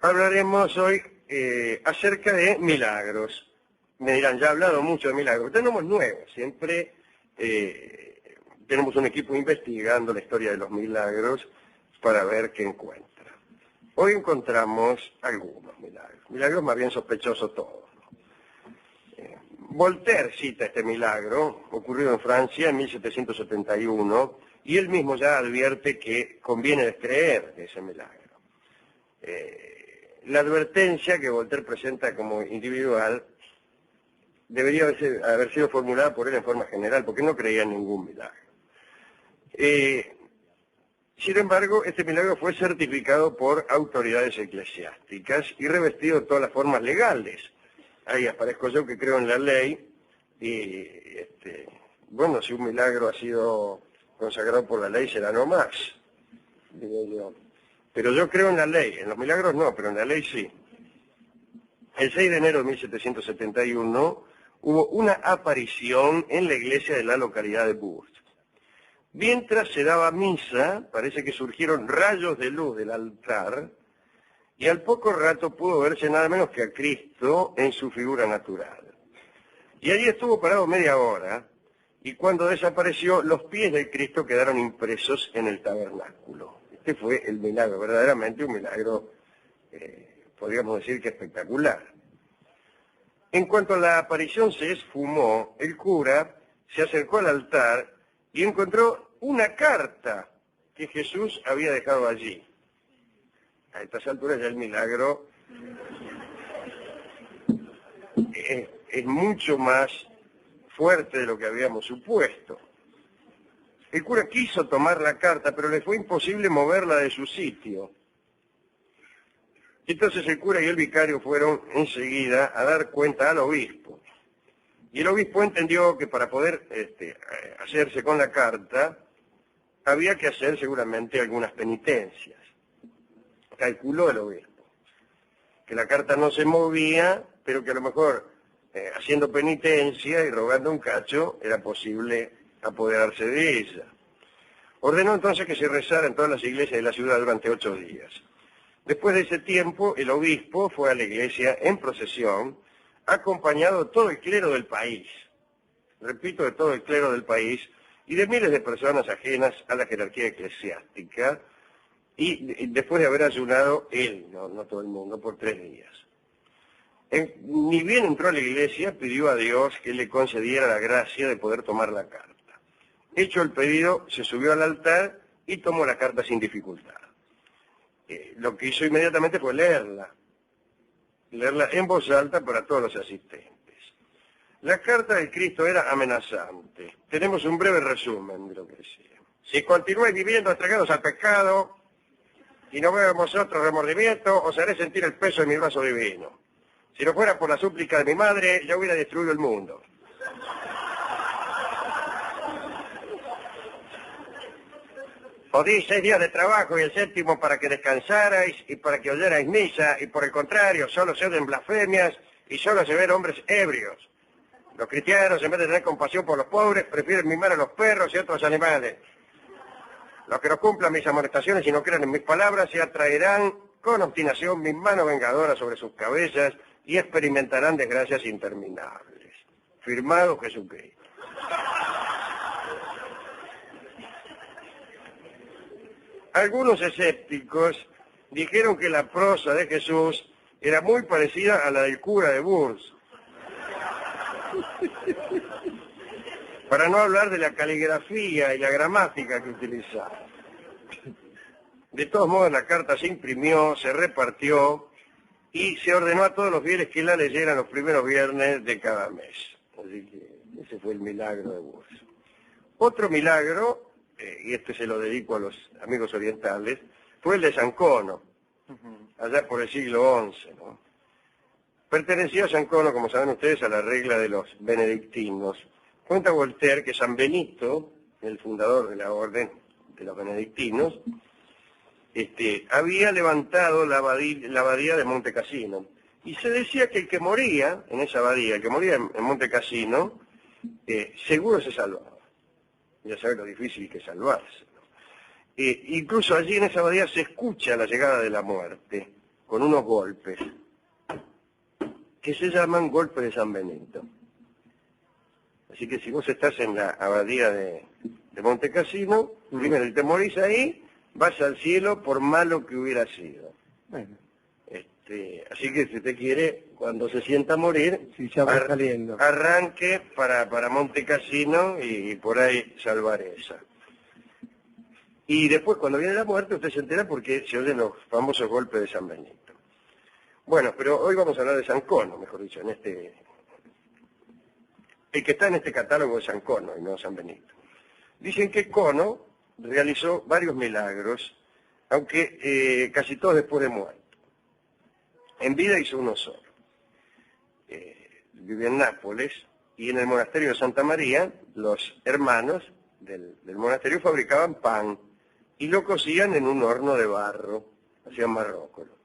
Hablaremos hoy acerca de milagros. Me dirán, ya he hablado mucho de milagros. Tenemos nuevos, siempre tenemos un equipo investigando la historia de los milagros para ver qué encuentra. Hoy encontramos algunos milagros más bien sospechosos todos. Voltaire cita este milagro, ocurrido en Francia en 1771, y él mismo ya advierte que conviene descreer de ese milagro. La advertencia que Voltaire presenta como individual debería haber sido formulada por él en forma general, porque no creía en ningún milagro. Sin embargo, este milagro fue certificado por autoridades eclesiásticas y revestido de todas las formas legales. Ahí aparezco yo que creo en la ley y, bueno, si un milagro ha sido consagrado por la ley será no más, digo yo. Pero yo creo en la ley, en los milagros no, pero en la ley sí. El 6 de enero de 1771 hubo una aparición en la iglesia de la localidad de Bourges. Mientras se daba misa, parece que surgieron rayos de luz del altar y al poco rato pudo verse nada menos que a Cristo en su figura natural. Y allí estuvo parado media hora y cuando desapareció los pies de Cristo quedaron impresos en el tabernáculo. Este fue el milagro, verdaderamente un milagro, podríamos decir que espectacular. En cuanto a la aparición se esfumó, el cura se acercó al altar y encontró una carta que Jesús había dejado allí. A estas alturas ya el milagro es mucho más fuerte de lo que habíamos supuesto. El cura quiso tomar la carta, pero le fue imposible moverla de su sitio. Entonces el cura y el vicario fueron enseguida a dar cuenta al obispo. Y el obispo entendió que para poder hacerse con la carta, había que hacer seguramente algunas penitencias. Calculó el obispo que la carta no se movía, pero que a lo mejor haciendo penitencia y rogando un cacho era posible apoderarse de ella. Ordenó entonces que se rezara en todas las iglesias de la ciudad durante 8 días. Después de ese tiempo, el obispo fue a la iglesia en procesión, acompañado de todo el clero del país, repito, de todo el clero del país, y de miles de personas ajenas a la jerarquía eclesiástica, y después de haber ayunado él, no todo el mundo, por 3 días. Ni bien entró a la iglesia, pidió a Dios que le concediera la gracia de poder tomar la carta. Hecho el pedido, se subió al altar y tomó la carta sin dificultad. Lo que hizo inmediatamente fue leerla en voz alta para todos los asistentes. La carta de Cristo era amenazante. Tenemos un breve resumen de lo que decía. Si continuáis viviendo entregados al pecado y no veo en vosotros remordimiento, os haré sentir el peso de mi brazo divino. Si no fuera por la súplica de mi madre, ya hubiera destruido el mundo. Os di 6 días de trabajo y el 7º para que descansarais y para que oyerais misa, y por el contrario, solo se oyen blasfemias y solo se ven hombres ebrios. Los cristianos, en vez de tener compasión por los pobres, prefieren mimar a los perros y otros animales. Los que no cumplan mis amonestaciones y no crean en mis palabras se atraerán con obstinación mis manos vengadoras sobre sus cabezas y experimentarán desgracias interminables. Firmado Jesucristo. Algunos escépticos dijeron que la prosa de Jesús era muy parecida a la del cura de Bourges. Para no hablar de la caligrafía y la gramática que utilizaba. De todos modos, la carta se imprimió, se repartió y se ordenó a todos los fieles que la leyeran los primeros viernes de cada mes. Así que ese fue el milagro de Bourges. Otro milagro, y este se lo dedico a los amigos orientales, fue el de San Cono, allá por el siglo XI, ¿no? Perteneció San Cono, como saben ustedes, a la regla de los benedictinos. Cuenta Voltaire que San Benito, el fundador de la orden de los benedictinos, había levantado la abadía de Monte Cassino. Y se decía que el que moría en esa abadía, el que moría en Monte Cassino, seguro se salvaba. Ya saben lo difícil que es salvarse, ¿no? Incluso allí en esa abadía se escucha la llegada de la muerte. con unos golpes, que se llaman golpes de San Benito. Así que si vos estás en la abadía de Monte Cassino, primero te morís ahí, vas al cielo por malo que hubiera sido. Bueno, Así que si usted quiere, cuando se sienta morir, sí, ya va saliendo. arranque para Monte Cassino y por ahí salvar esa. Y después, cuando viene la muerte, usted se entera porque se oyen los famosos golpes de San Benito. Bueno, pero hoy vamos a hablar de San Cono, mejor dicho, el que está en este catálogo es San Cono y no San Benito. Dicen que Cono realizó varios milagros, aunque casi todos después de muerto. En vida hizo uno solo. Vivía en Nápoles y en el monasterio de Santa María los hermanos del monasterio fabricaban pan y lo cocían en un horno de barro, hacían marrócolo.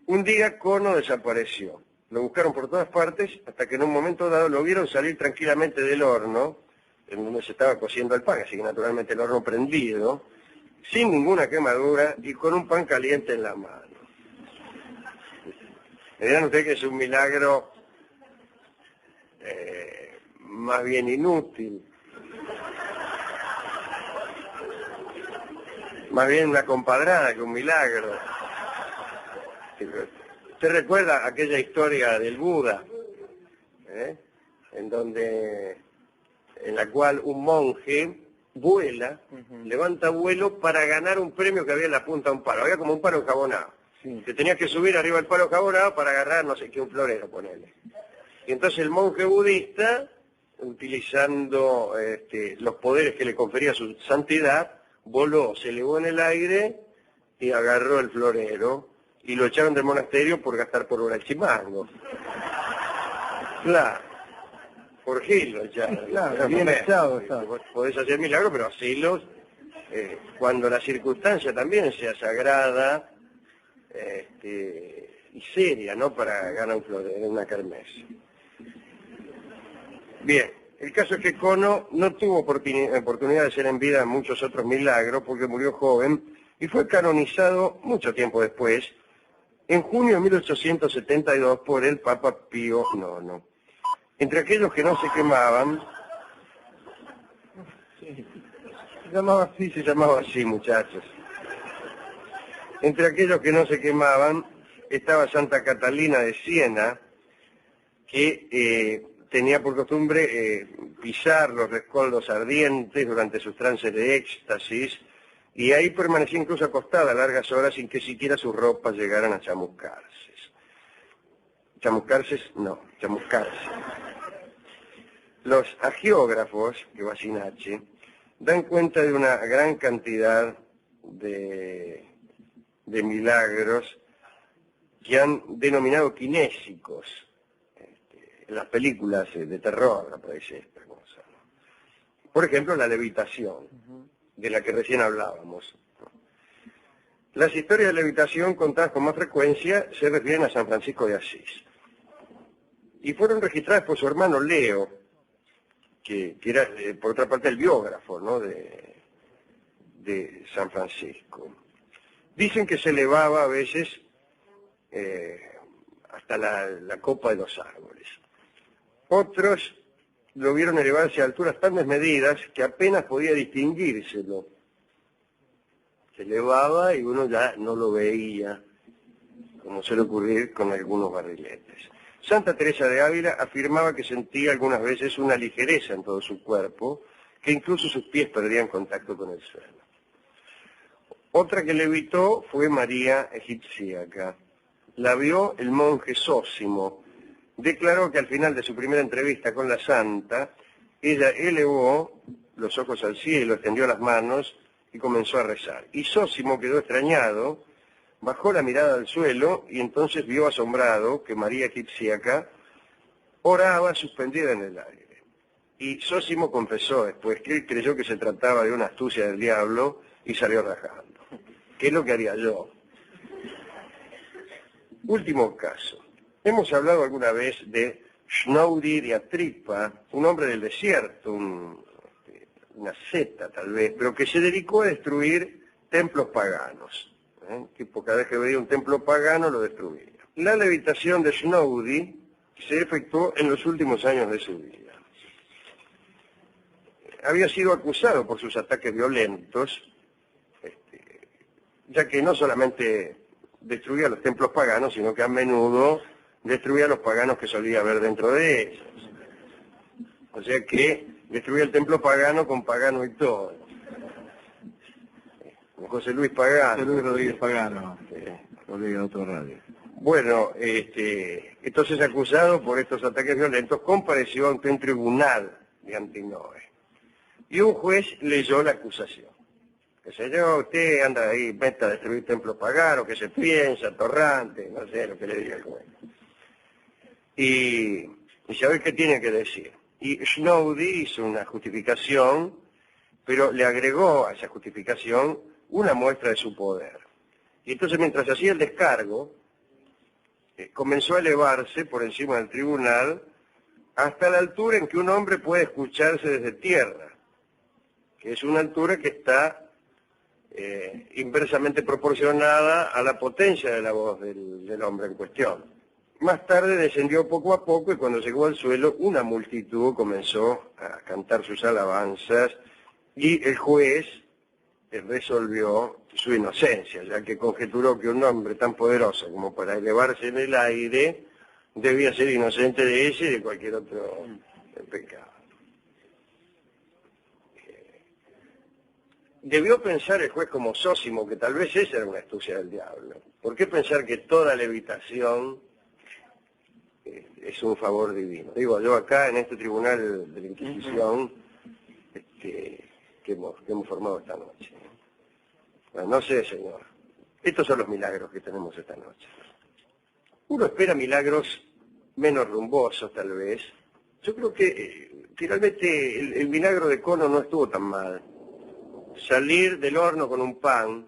Un día Cono desapareció. Lo buscaron por todas partes hasta que en un momento dado lo vieron salir tranquilamente del horno, en donde se estaba cociendo el pan, así que naturalmente el horno prendido, sin ninguna quemadura y con un pan caliente en la mano. Me dirán ustedes que es un milagro más bien inútil. Más bien una compadrada que un milagro. ¿Usted recuerda aquella historia del Buda? En la cual un monje vuela, levanta vuelo para ganar un premio que había en la punta de un palo. Había como un palo enjabonado. Sí. Que tenía que subir arriba del palo enjabonado para agarrar no sé qué, un florero, ponele. Y entonces el monje budista, utilizando los poderes que le confería su santidad, voló, se elevó en el aire y agarró el florero y lo echaron del monasterio por gastar por hora el chimango. Claro, por Gil lo echaron. Claro, bien echado está. Vos podés hacer milagros, pero hacelos cuando la circunstancia también sea sagrada y seria, ¿no? Para ganar un florero, una kermés. Bien. El caso es que Cono no tuvo oportunidad de hacer en vida muchos otros milagros porque murió joven y fue canonizado mucho tiempo después, en junio de 1872, por el Papa Pío IX. Entre aquellos que no se quemaban, se llamaba así, muchachos. Entre aquellos que no se quemaban estaba Santa Catalina de Siena, que tenía por costumbre pisar los rescoldos ardientes durante sus trances de éxtasis, y ahí permanecía incluso acostada largas horas sin que siquiera sus ropas llegaran a chamuscarse. Chamuscarse. Los agiógrafos, que va sin H, dan cuenta de una gran cantidad de milagros que han denominado kinésicos. En las películas de terror aparece esta cosa. Por ejemplo, la levitación, de la que recién hablábamos. Las historias de levitación contadas con más frecuencia se refieren a San Francisco de Asís. Y fueron registradas por su hermano Leo, que era, por otra parte, el biógrafo, ¿no? de San Francisco. Dicen que se elevaba a veces hasta la copa de los árboles. Otros lo vieron elevarse a alturas tan desmedidas que apenas podía distinguírselo. Se elevaba y uno ya no lo veía, como suele ocurrir con algunos barriletes. Santa Teresa de Ávila afirmaba que sentía algunas veces una ligereza en todo su cuerpo, que incluso sus pies perdían contacto con el suelo. Otra que levitó fue María Egipcíaca. La vio el monje Zósimo. Declaró que al final de su primera entrevista con la santa, ella elevó los ojos al cielo, extendió las manos y comenzó a rezar. Y Zósimo quedó extrañado, bajó la mirada al suelo y entonces vio asombrado que María Egipcíaca oraba suspendida en el aire. Y Zósimo confesó después que él creyó que se trataba de una astucia del diablo y salió rajando. ¿Qué es lo que haría yo? Último caso. Hemos hablado alguna vez de Schnaudi de Atripa, un hombre del desierto, una seta tal vez, pero que se dedicó a destruir templos paganos. Tipo, cada vez que veía un templo pagano lo destruía. La levitación de Snowdy se efectuó en los últimos años de su vida. Había sido acusado por sus ataques violentos, ya que no solamente destruía los templos paganos, sino que a menudo destruía a los paganos que solía haber dentro de ellos. O sea que destruía el templo pagano con pagano y todo. José Luis Pagano. José Luis Rodríguez Pagano, colega de otra radio. Bueno, entonces acusado por estos ataques violentos, compareció ante un tribunal de Antinoe. Y un juez leyó la acusación. Que sé yo, usted anda ahí, vete a destruir templos paganos, que se piensa, torrante, no sé lo que le diga el juez. Y sabe qué tiene que decir. Y Snowdy hizo una justificación, pero le agregó a esa justificación una muestra de su poder. Y entonces mientras hacía el descargo, comenzó a elevarse por encima del tribunal hasta la altura en que un hombre puede escucharse desde tierra, que es una altura que está inversamente proporcionada a la potencia de la voz del hombre en cuestión. Más tarde descendió poco a poco y cuando llegó al suelo una multitud comenzó a cantar sus alabanzas y el juez resolvió su inocencia, ya que conjeturó que un hombre tan poderoso como para elevarse en el aire debía ser inocente de ese y de cualquier otro pecado. Debió pensar el juez como Sósimo, que tal vez esa era una astucia del diablo. ¿Por qué pensar que toda levitación es un favor divino? Digo, yo acá en este tribunal de la Inquisición que hemos formado esta noche. Bueno, no sé, señor. Estos son los milagros que tenemos esta noche. Uno espera milagros menos rumbosos, tal vez. Yo creo que finalmente el milagro de Cono no estuvo tan mal. Salir del horno con un pan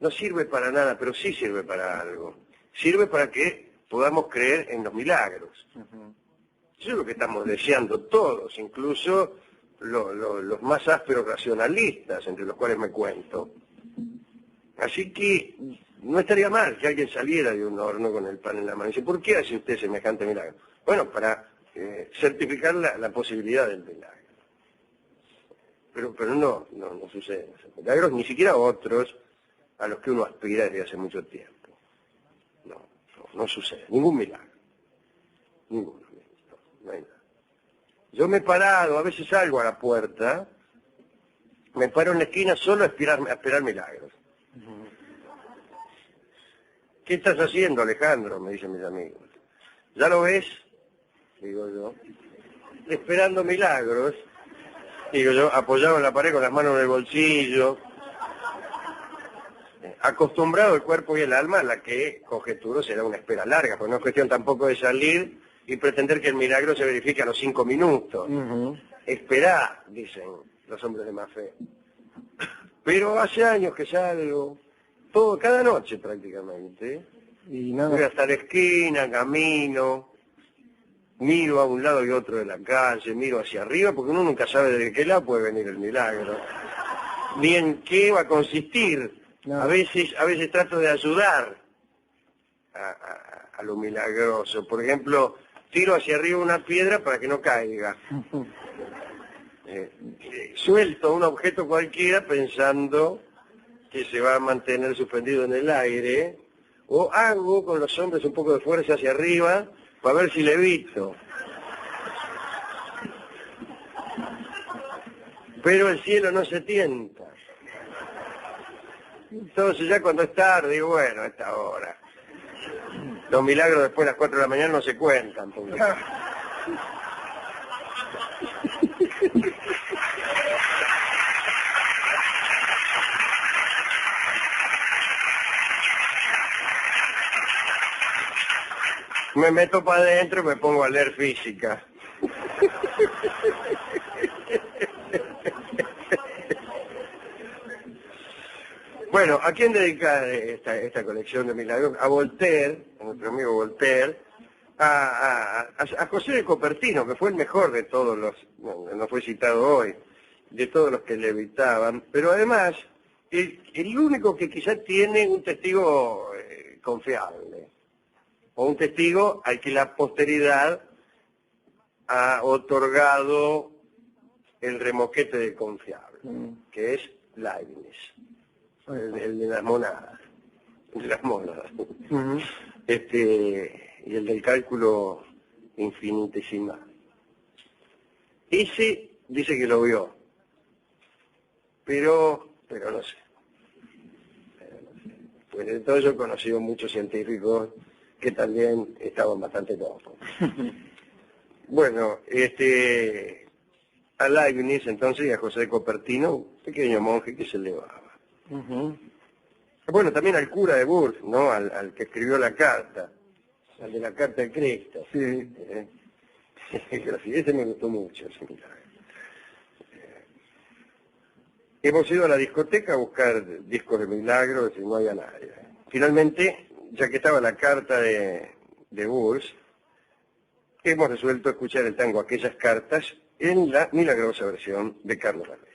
no sirve para nada, pero sí sirve para algo. Sirve para que podamos creer en los milagros. Eso es lo que estamos deseando todos, incluso los más ásperos racionalistas, entre los cuales me cuento. Así que no estaría mal que alguien saliera de un horno con el pan en la mano. Y dice, ¿por qué hace usted semejante milagro? Bueno, para certificar la posibilidad del milagro. Pero no suceden esos milagros, ni siquiera otros a los que uno aspira desde hace mucho tiempo. No sucede, ningún milagro. Ninguno, no hay nada. Yo me he parado, a veces salgo a la puerta, me paro en la esquina solo a esperar milagros. ¿Qué estás haciendo, Alejandro?, me dicen mis amigos. ¿Ya lo ves?, digo yo, esperando milagros. Digo yo, apoyado en la pared con las manos en el bolsillo, acostumbrado el cuerpo y el alma a la que conjeturo será una espera larga, porque no es cuestión tampoco de salir y pretender que el milagro se verifique a los 5 minutos. Esperá, dicen los hombres de más fe. Pero hace años que salgo, cada noche prácticamente, Y nada. voy hasta la esquina, camino, miro a un lado y otro de la calle, miro hacia arriba, porque uno nunca sabe de qué lado puede venir el milagro, ni en qué va a consistir. No. A veces trato de ayudar a lo milagroso. Por ejemplo, tiro hacia arriba una piedra para que no caiga. Suelto un objeto cualquiera pensando que se va a mantener suspendido en el aire, o hago con los hombres un poco de fuerza hacia arriba para ver si levito. Pero el cielo no se tienta. Entonces ya cuando es tarde, digo, bueno, a esta hora. Los milagros después de las 4 de la mañana no se cuentan. Porque... me meto para adentro y me pongo a leer física. Bueno, ¿a quién dedicar esta colección de milagros? A Voltaire, a nuestro amigo Voltaire, a José de Copertino, que fue el mejor de todos los, no fue citado hoy, de todos los que levitaban, pero además el único que quizás tiene un testigo confiable, o un testigo al que la posteridad ha otorgado el remoquete de confiable, que es Leibniz, el de las monadas, y el del cálculo infinitesimal. Ese dice que lo vio, pero no sé. Pues de todo yo he conocido muchos científicos que también estaban bastante locos. Bueno, a Leibniz entonces y a José de Copertino, un pequeño monje que se elevaba. Bueno, también al cura de Bourges, ¿no? Al que escribió la carta, al de la carta de Cristo. Sí. Ese me gustó mucho. Hemos ido a la discoteca a buscar discos de milagros y no había nadie. Finalmente, ya que estaba la carta de Bourges, hemos resuelto escuchar el tango Aquellas Cartas en la milagrosa versión de Carlos Gardel.